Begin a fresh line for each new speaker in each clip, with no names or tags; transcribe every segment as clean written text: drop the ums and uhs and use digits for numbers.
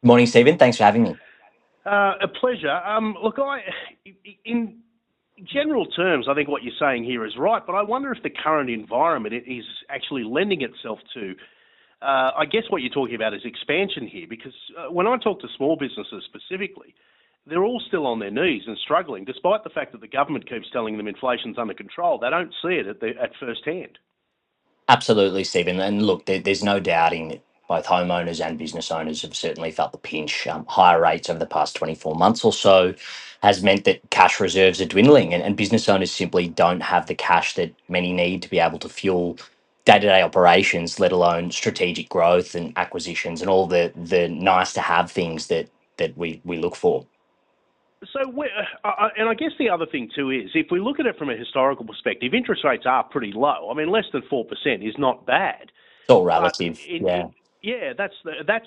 Morning, Stephen. Thanks for having me.
A pleasure. Look, in general terms, I think what you're saying here is right, but I wonder if the current environment is actually lending itself to. I guess what you're talking about is expansion here, because when I talk to small businesses specifically, they're all still on their knees and struggling, despite the fact that the government keeps telling them inflation's under control. They don't see it at first hand.
Absolutely, Stephen. And look, there's no doubting that both homeowners and business owners have certainly felt the pinch. Higher rates over the past 24 months or so has meant that cash reserves are dwindling, and business owners simply don't have the cash that many need to be able to fuel day-to-day operations, let alone strategic growth and acquisitions and all the nice to have things that we look for.
So, and I guess the other thing too is, if we look at it from a historical perspective, interest rates are pretty low. I mean, less than 4% is not bad.
It's all
But
relative. Yeah.
yeah, that's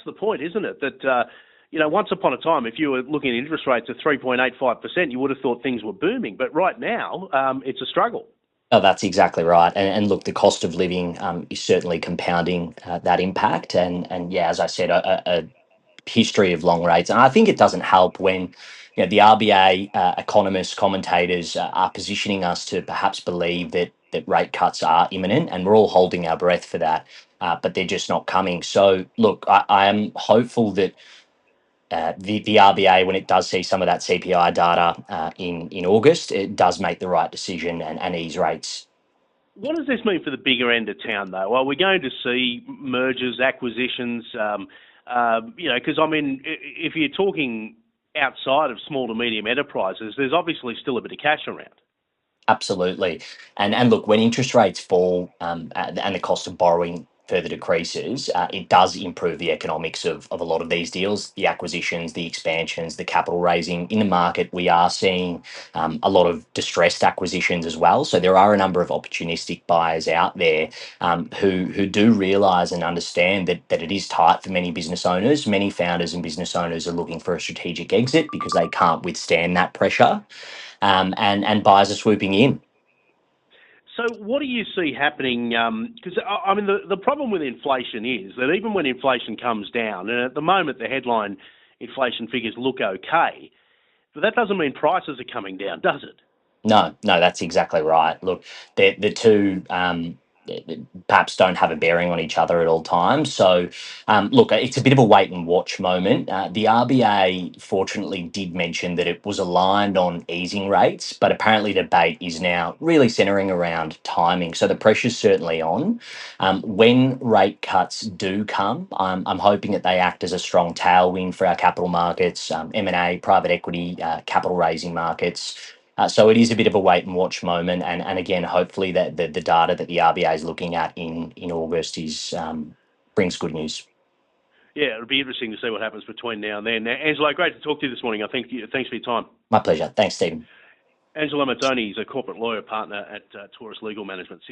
the point, isn't it? That once upon a time, if you were looking at interest rates of 3.85%, you would have thought things were booming. But right now, it's a struggle.
Oh, that's exactly right. And look, the cost of living is certainly compounding that impact. And yeah, as I said, a history of long rates. And I think it doesn't help when the RBA economists, commentators are positioning us to perhaps believe that rate cuts are imminent, and we're all holding our breath for that. But they're just not coming. So look, I am hopeful that the RBA, when it does see some of that CPI data in August, it does make the right decision and ease rates.
What does this mean for the bigger end of town, though? Are we going to see mergers, acquisitions? Because I mean, if you're talking outside of small to medium enterprises, there's obviously still a bit of cash around.
Absolutely. And look, when interest rates fall and the cost of borrowing further decreases, it does improve the economics of a lot of these deals, the acquisitions, the expansions, the capital raising. In the market, we are seeing a lot of distressed acquisitions as well. So there are a number of opportunistic buyers out there who do realise and understand that it is tight for many business owners. Many founders and business owners are looking for a strategic exit because they can't withstand that pressure, and buyers are swooping in.
So what do you see happening? Because I mean, the problem with inflation is that even when inflation comes down, and at the moment the headline inflation figures look okay, but that doesn't mean prices are coming down, does it?
No, no, that's exactly right. Look, the two perhaps don't have a bearing on each other at all times. So, look, it's a bit of a wait and watch moment. The RBA fortunately did mention that it was aligned on easing rates, but apparently debate is now really centering around timing. So the pressure's certainly on. When rate cuts do come, I'm hoping that they act as a strong tailwind for our capital markets, M&A, private equity, capital raising markets. So it is a bit of a wait and watch moment, and again, hopefully that the data that the RBA is looking at in August is brings good news.
Yeah, it'll be interesting to see what happens between now and then. Now, Angelo, great to talk to you this morning. I think thanks for your time.
My pleasure. Thanks, Stephen.
Angelo Mazzone is a corporate lawyer partner at Taurus Legal Management.